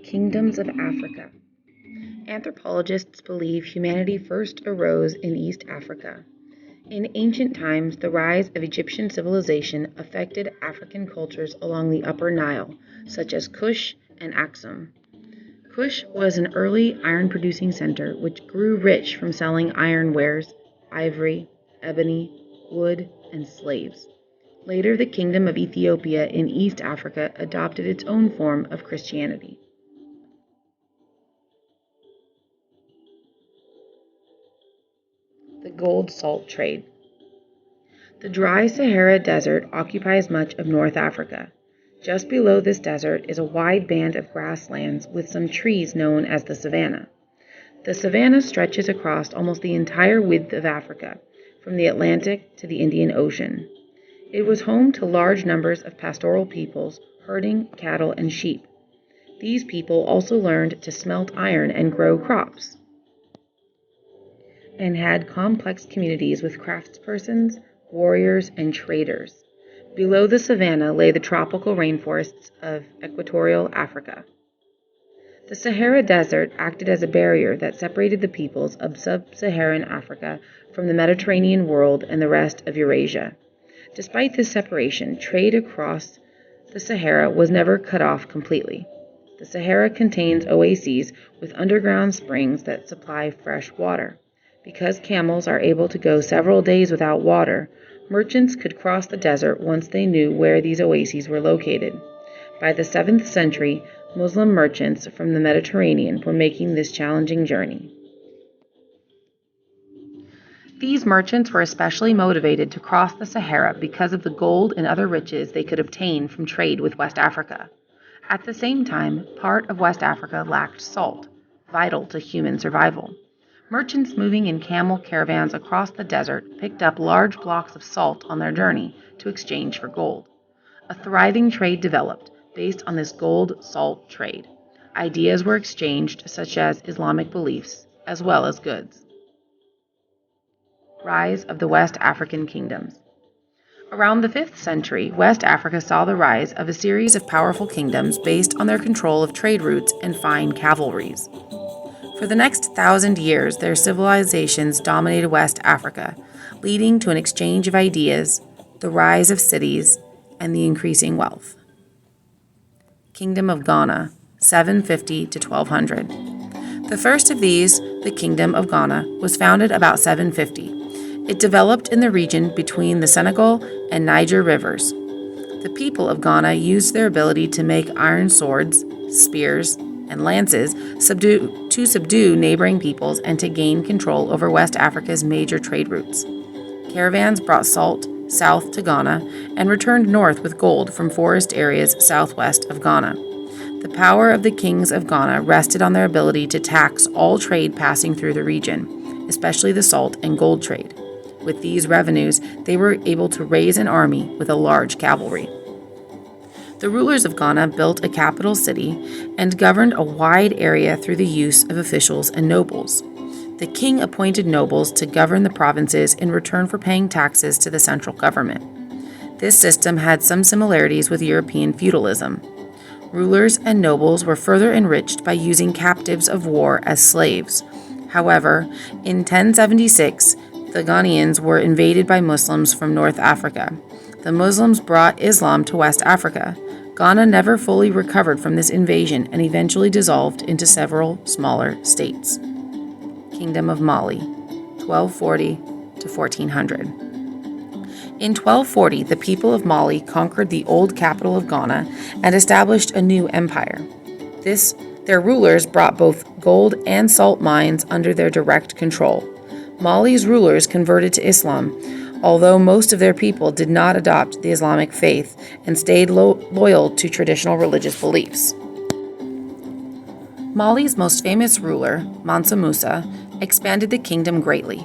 Kingdoms of Africa. Anthropologists believe humanity first arose in East Africa. In ancient times, the rise of Egyptian civilization affected African cultures along the Upper Nile, such as Kush and Aksum. Kush was an early iron-producing center which grew rich from selling iron wares, ivory, ebony, wood, and slaves. Later, the Kingdom of Ethiopia in East Africa adopted its own form of Christianity. The gold salt trade. The dry Sahara Desert occupies much of North Africa. Just below this desert is a wide band of grasslands with some trees known as the savanna. The savanna stretches across almost the entire width of Africa, from the Atlantic to the Indian Ocean. It was home to large numbers of pastoral peoples, herding cattle and sheep. These people also learned to smelt iron and grow crops, and had complex communities with craftspersons, warriors, and traders. Below the savanna lay the tropical rainforests of equatorial Africa. The Sahara Desert acted as a barrier that separated the peoples of sub-Saharan Africa from the Mediterranean world and the rest of Eurasia. Despite this separation, trade across the Sahara was never cut off completely. The Sahara contains oases with underground springs that supply fresh water. Because camels are able to go several days without water, merchants could cross the desert once they knew where these oases were located. By the 7th century, Muslim merchants from the Mediterranean were making this challenging journey. These merchants were especially motivated to cross the Sahara because of the gold and other riches they could obtain from trade with West Africa. At the same time, part of West Africa lacked salt, vital to human survival. Merchants moving in camel caravans across the desert picked up large blocks of salt on their journey to exchange for gold. A thriving trade developed based on this gold-salt trade. Ideas were exchanged, such as Islamic beliefs, as well as goods. Rise of the West African kingdoms. Around the 5th century, West Africa saw the rise of a series of powerful kingdoms based on their control of trade routes and fine cavalries. For the next 1,000 years, their civilizations dominated West Africa, leading to an exchange of ideas, the rise of cities, and the increasing wealth. Kingdom of Ghana, 750 to 1200. The first of these, the Kingdom of Ghana, was founded about 750. It developed in the region between the Senegal and Niger rivers. The people of Ghana used their ability to make iron swords, spears, and lances to subdue neighboring peoples and to gain control over West Africa's major trade routes. Caravans brought salt south to Ghana and returned north with gold from forest areas southwest of Ghana. The power of the kings of Ghana rested on their ability to tax all trade passing through the region, especially the salt and gold trade. With these revenues, they were able to raise an army with a large cavalry. The rulers of Ghana built a capital city and governed a wide area through the use of officials and nobles. The king appointed nobles to govern the provinces in return for paying taxes to the central government. This system had some similarities with European feudalism. Rulers and nobles were further enriched by using captives of war as slaves. However, in 1076, the Ghanaians were invaded by Muslims from North Africa. The Muslims brought Islam to West Africa. Ghana never fully recovered from this invasion and eventually dissolved into several smaller states. Kingdom of Mali, 1240 to 1400. In 1240, the people of Mali conquered the old capital of Ghana and established a new empire. Their rulers brought both gold and salt mines under their direct control. Mali's rulers converted to Islam, although most of their people did not adopt the Islamic faith and stayed loyal to traditional religious beliefs. Mali's most famous ruler, Mansa Musa, expanded the kingdom greatly.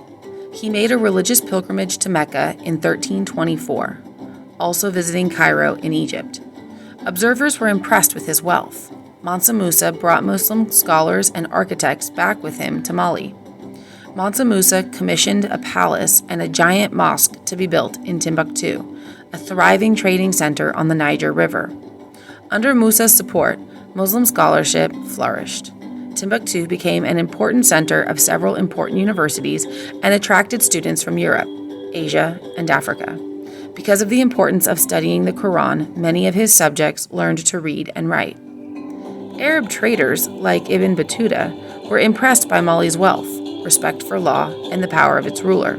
He made a religious pilgrimage to Mecca in 1324, also visiting Cairo in Egypt. Observers were impressed with his wealth. Mansa Musa brought Muslim scholars and architects back with him to Mali. Mansa Musa commissioned a palace and a giant mosque to be built in Timbuktu, a thriving trading center on the Niger River. Under Musa's support, Muslim scholarship flourished. Timbuktu became an important center of several important universities and attracted students from Europe, Asia, and Africa. Because of the importance of studying the Quran, many of his subjects learned to read and write. Arab traders, like Ibn Battuta, were impressed by Mali's wealth, respect for law, and the power of its ruler.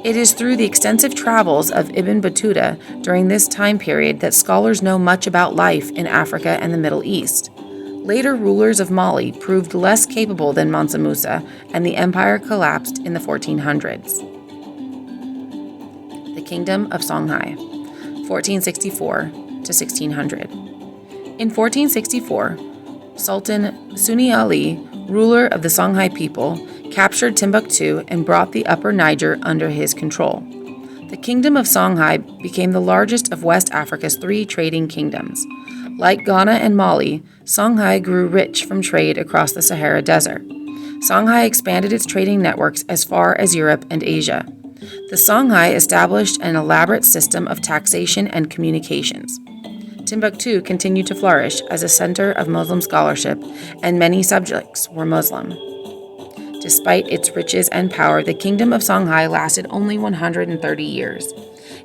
It is through the extensive travels of Ibn Battuta during this time period that scholars know much about life in Africa and the Middle East. Later rulers of Mali proved less capable than Mansa Musa, and the empire collapsed in the 1400s. The Kingdom of Songhai, 1464 to 1600. In 1464, Sultan Suni Ali, ruler of the Songhai people, captured Timbuktu and brought the Upper Niger under his control. The Kingdom of Songhai became the largest of West Africa's 3 trading kingdoms. Like Ghana and Mali, Songhai grew rich from trade across the Sahara Desert. Songhai expanded its trading networks as far as Europe and Asia. The Songhai established an elaborate system of taxation and communications. Timbuktu continued to flourish as a center of Muslim scholarship, and many subjects were Muslim. Despite its riches and power, the Kingdom of Songhai lasted only 130 years.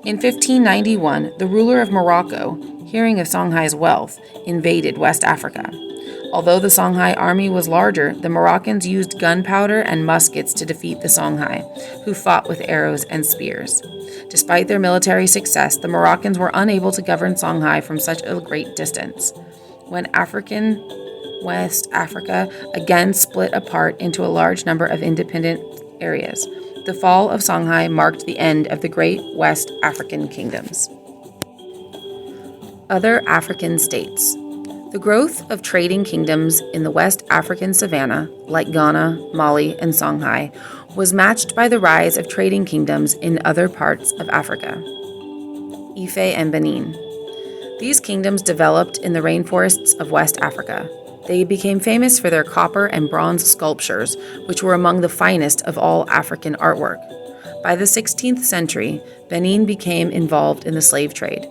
In 1591, the ruler of Morocco, hearing of Songhai's wealth, invaded West Africa. Although the Songhai army was larger, the Moroccans used gunpowder and muskets to defeat the Songhai, who fought with arrows and spears. Despite their military success, the Moroccans were unable to govern Songhai from such a great distance. When West Africa again split apart into a large number of independent areas, the fall of Songhai marked the end of the great West African kingdoms. Other African states. The growth of trading kingdoms in the West African savanna, like Ghana, Mali, and Songhai, was matched by the rise of trading kingdoms in other parts of Africa. Ife and Benin. These kingdoms developed in the rainforests of West Africa. They became famous for their copper and bronze sculptures, which were among the finest of all African artwork. By the 16th century, Benin became involved in the slave trade.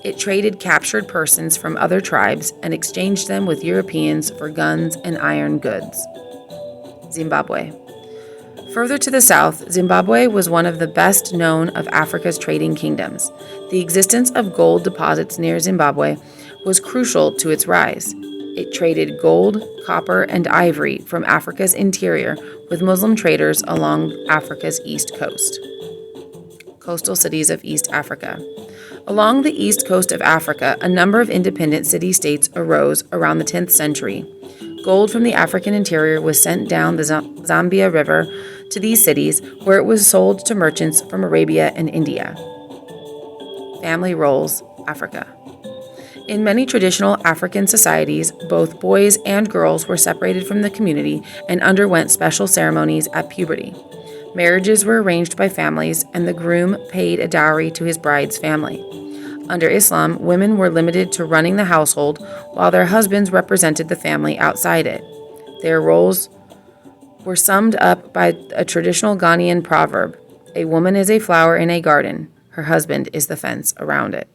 It traded captured persons from other tribes and exchanged them with Europeans for guns and iron goods. Zimbabwe. Further to the south, Zimbabwe was one of the best known of Africa's trading kingdoms. The existence of gold deposits near Zimbabwe was crucial to its rise. It traded gold, copper, and ivory from Africa's interior with Muslim traders along Africa's east coast. Coastal cities of East Africa. Along the east coast of Africa, a number of independent city-states arose around the 10th century. Gold from the African interior was sent down the Zambia River to these cities, where it was sold to merchants from Arabia and India. Family roles, Africa. In many traditional African societies, both boys and girls were separated from the community and underwent special ceremonies at puberty. Marriages were arranged by families, and the groom paid a dowry to his bride's family. Under Islam, women were limited to running the household, while their husbands represented the family outside it. Their roles were summed up by a traditional Ghanaian proverb: "A woman is a flower in a garden, her husband is the fence around it."